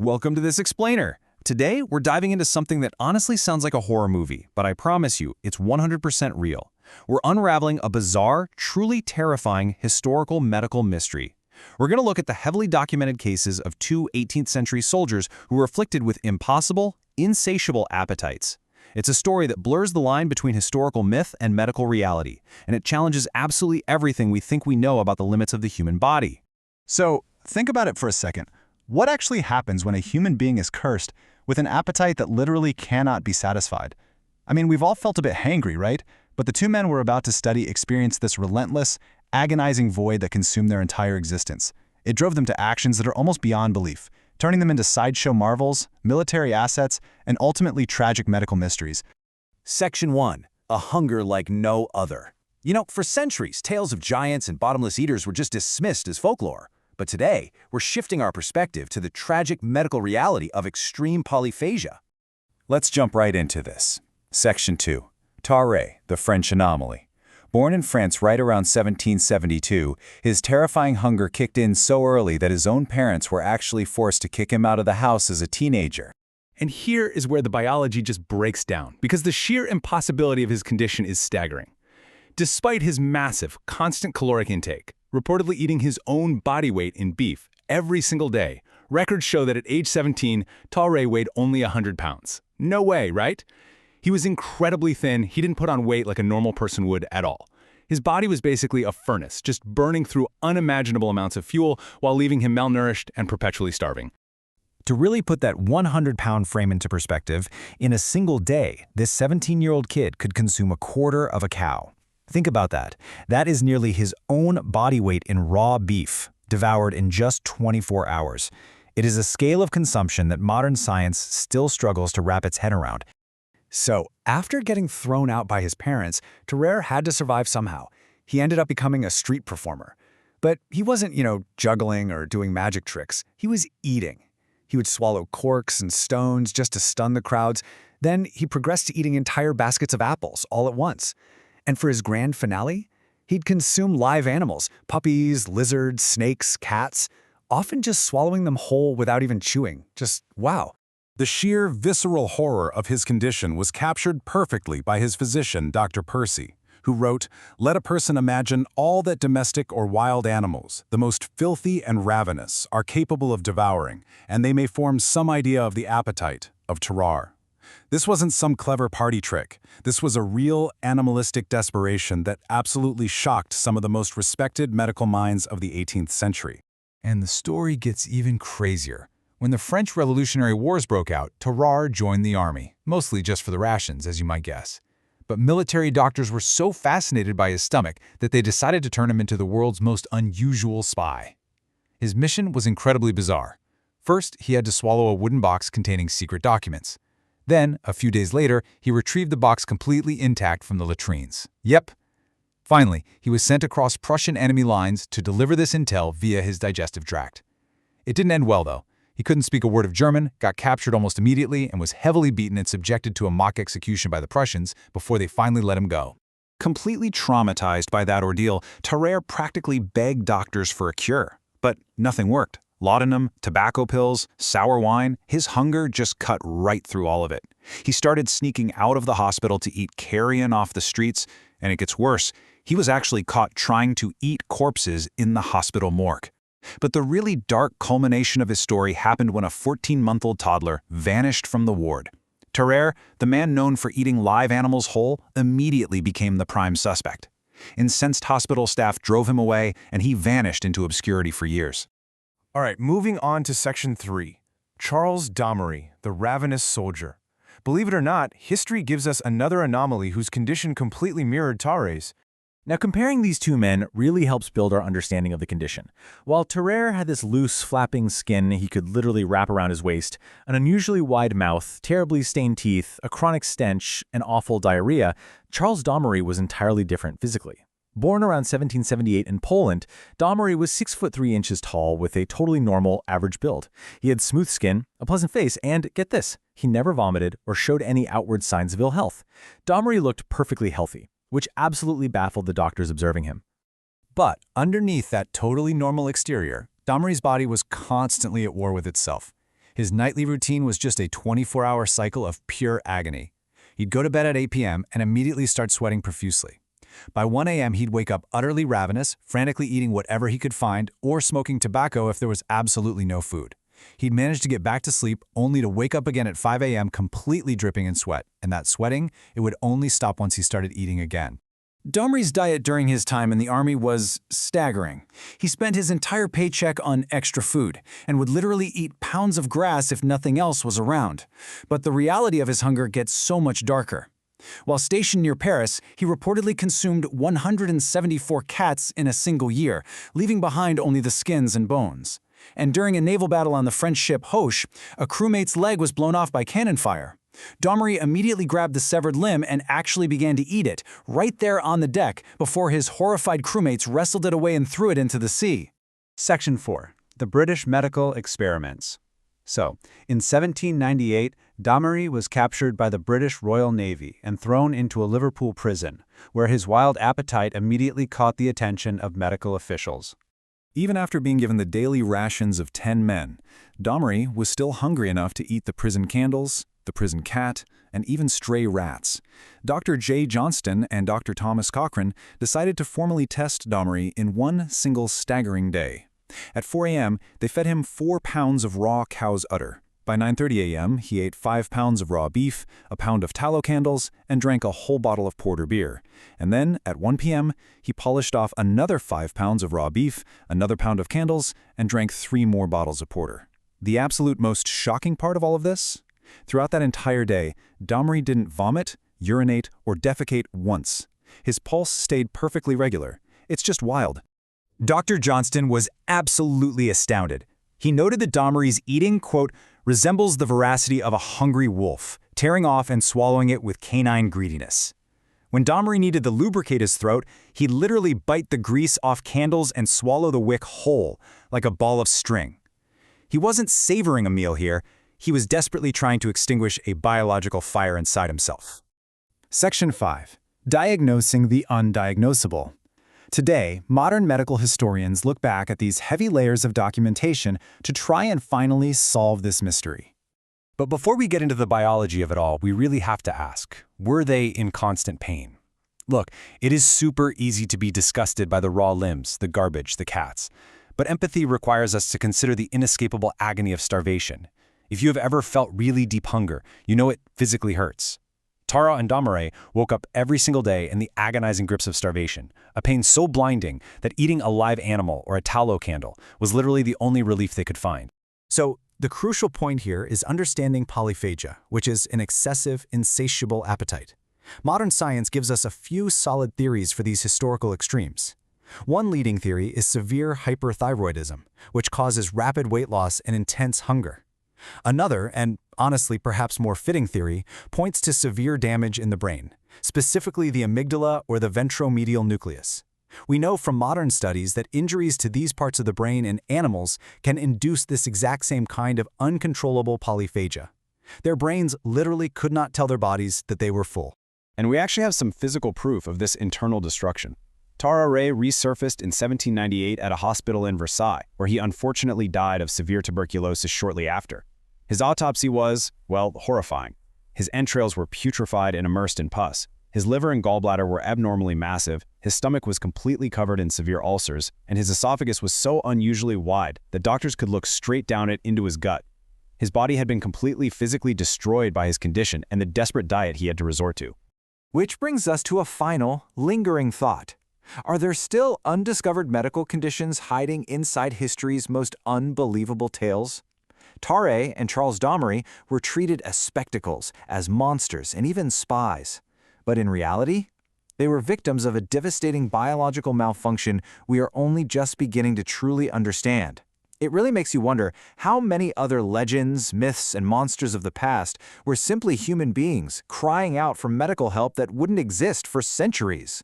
Welcome to this explainer. Today, we're diving into something that honestly sounds like a horror movie, but I promise you, it's 100% real. We're unraveling a bizarre, truly terrifying historical medical mystery. We're going to look at the heavily documented cases of two 18th century soldiers who were afflicted with impossible, insatiable appetites. It's a story that blurs the line between historical myth and medical reality, and it challenges absolutely everything we think we know about the limits of the human body. So, think about it for a second. What actually happens when a human being is cursed with an appetite that literally cannot be satisfied? I mean, we've all felt a bit hangry, right? But the two men we're about to study experienced this relentless, agonizing void that consumed their entire existence. It drove them to actions that are almost beyond belief, turning them into sideshow marvels, military assets, and ultimately tragic medical mysteries. Section 1. A hunger like no other. You know, for centuries, tales of giants and bottomless eaters were just dismissed as folklore. But today, we're shifting our perspective to the tragic medical reality of extreme polyphagia. Let's jump right into this. Section 2. Tarrare, the French anomaly. Born in France right around 1772, his terrifying hunger kicked in so early that his own parents were actually forced to kick him out of the house as a teenager. And here is where the biology just breaks down, because the sheer impossibility of his condition is staggering. Despite his massive, constant caloric intake, reportedly eating his own body weight in beef every single day, records show that at age 17, Tarrare weighed only 100 pounds. No way, right? He was incredibly thin. He didn't put on weight like a normal person would at all. His body was basically a furnace, just burning through unimaginable amounts of fuel while leaving him malnourished and perpetually starving. To really put that 100-pound frame into perspective, in a single day, this 17-year-old kid could consume a quarter of a cow. Think about that. That is nearly his own body weight in raw beef, devoured in just 24 hours. It is a scale of consumption that modern science still struggles to wrap its head around. So, after getting thrown out by his parents, Tarrare had to survive somehow. He ended up becoming a street performer. But he wasn't, juggling or doing magic tricks. He was eating. He would swallow corks and stones just to stun the crowds. Then he progressed to eating entire baskets of apples all at once. And for his grand finale, he'd consume live animals, puppies, lizards, snakes, cats, often just swallowing them whole without even chewing. Just wow. The sheer visceral horror of his condition was captured perfectly by his physician, Dr. Percy, who wrote, "Let a person imagine all that domestic or wild animals, the most filthy and ravenous, are capable of devouring, and they may form some idea of the appetite of Tarrare." This wasn't some clever party trick. This was a real animalistic desperation that absolutely shocked some of the most respected medical minds of the 18th century. And the story gets even crazier. When the French Revolutionary Wars broke out, Tarrare joined the army, mostly just for the rations, as you might guess. But military doctors were so fascinated by his stomach that they decided to turn him into the world's most unusual spy. His mission was incredibly bizarre. First, he had to swallow a wooden box containing secret documents. Then, a few days later, he retrieved the box completely intact from the latrines. Yep. Finally, he was sent across Prussian enemy lines to deliver this intel via his digestive tract. It didn't end well, though. He couldn't speak a word of German, got captured almost immediately, and was heavily beaten and subjected to a mock execution by the Prussians before they finally let him go. Completely traumatized by that ordeal, Tarrare practically begged doctors for a cure. But nothing worked. Laudanum, tobacco pills, sour wine, his hunger just cut right through all of it. He started sneaking out of the hospital to eat carrion off the streets, and it gets worse. He was actually caught trying to eat corpses in the hospital morgue. But the really dark culmination of his story happened when a 14-month-old toddler vanished from the ward. Tarrare, the man known for eating live animals whole, immediately became the prime suspect. Incensed hospital staff drove him away, and he vanished into obscurity for years. All right, moving on to Section 3. Charles Dommery, the ravenous soldier. Believe it or not, history gives us another anomaly whose condition completely mirrored Tarrare's. Now, comparing these two men really helps build our understanding of the condition. While Tarrare had this loose, flapping skin he could literally wrap around his waist, an unusually wide mouth, terribly stained teeth, a chronic stench, and awful diarrhea, Charles Dommery was entirely different physically. Born around 1778 in Poland, Dommery was 6 foot 3 inches tall with a totally normal, average build. He had smooth skin, a pleasant face, and get this, he never vomited or showed any outward signs of ill health. Dommery looked perfectly healthy, which absolutely baffled the doctors observing him. But underneath that totally normal exterior, Dommery's body was constantly at war with itself. His nightly routine was just a 24-hour cycle of pure agony. He'd go to bed at 8 p.m. and immediately start sweating profusely. By 1 a.m., he'd wake up utterly ravenous, frantically eating whatever he could find, or smoking tobacco if there was absolutely no food. He'd manage to get back to sleep, only to wake up again at 5 a.m. completely dripping in sweat, and that sweating, it would only stop once he started eating again. Domri's diet during his time in the army was staggering. He spent his entire paycheck on extra food and would literally eat pounds of grass if nothing else was around. But the reality of his hunger gets so much darker. While stationed near Paris, he reportedly consumed 174 cats in a single year, leaving behind only the skins and bones. And during a naval battle on the French ship Hoche, a crewmate's leg was blown off by cannon fire. Domri immediately grabbed the severed limb and actually began to eat it, right there on the deck, before his horrified crewmates wrestled it away and threw it into the sea. Section 4. The British Medical Experiments. So, in 1798, Domri was captured by the British Royal Navy and thrown into a Liverpool prison, where his wild appetite immediately caught the attention of medical officials. Even after being given the daily rations of 10 men, Domri was still hungry enough to eat the prison candles, the prison cat, and even stray rats. Dr. J. Johnston and Dr. Thomas Cochrane decided to formally test Domri in one single staggering day. At 4 a.m., they fed him 4 pounds of raw cow's udder. By 9:30 a.m., he ate 5 pounds of raw beef, a pound of tallow candles, and drank a whole bottle of porter beer. And then, at 1 p.m., he polished off another 5 pounds of raw beef, another pound of candles, and drank 3 more bottles of porter. The absolute most shocking part of all of this? Throughout that entire day, Domri didn't vomit, urinate, or defecate once. His pulse stayed perfectly regular. It's just wild. Dr. Johnston was absolutely astounded. He noted that Domri's eating, quote, resembles the voracity of a hungry wolf, tearing off and swallowing it with canine greediness. When Domri needed to lubricate his throat, he'd literally bite the grease off candles and swallow the wick whole, like a ball of string. He wasn't savoring a meal here. He was desperately trying to extinguish a biological fire inside himself. Section 5. Diagnosing the undiagnosable. Today, modern medical historians look back at these heavy layers of documentation to try and finally solve this mystery. But before we get into the biology of it all, we really have to ask, were they in constant pain? Look, it is super easy to be disgusted by the raw limbs, the garbage, the cats. But empathy requires us to consider the inescapable agony of starvation. If you have ever felt really deep hunger, you know it physically hurts. Tara and Tarrare woke up every single day in the agonizing grips of starvation, a pain so blinding that eating a live animal or a tallow candle was literally the only relief they could find. So, the crucial point here is understanding polyphagia, which is an excessive, insatiable appetite. Modern science gives us a few solid theories for these historical extremes. One leading theory is severe hyperthyroidism, which causes rapid weight loss and intense hunger. Another, and honestly perhaps more fitting theory, points to severe damage in the brain, specifically the amygdala or the ventromedial nucleus. We know from modern studies that injuries to these parts of the brain in animals can induce this exact same kind of uncontrollable polyphagia. Their brains literally could not tell their bodies that they were full. And we actually have some physical proof of this internal destruction. Tarrare resurfaced in 1798 at a hospital in Versailles, where he unfortunately died of severe tuberculosis shortly after. His autopsy was, well, horrifying. His entrails were putrefied and immersed in pus. His liver and gallbladder were abnormally massive, his stomach was completely covered in severe ulcers, and his esophagus was so unusually wide that doctors could look straight down it into his gut. His body had been completely physically destroyed by his condition and the desperate diet he had to resort to. Which brings us to a final, lingering thought. Are there still undiscovered medical conditions hiding inside history's most unbelievable tales? Tarrare and Charles Domri were treated as spectacles, as monsters, and even spies. But in reality, they were victims of a devastating biological malfunction we are only just beginning to truly understand. It really makes you wonder how many other legends, myths, and monsters of the past were simply human beings crying out for medical help that wouldn't exist for centuries.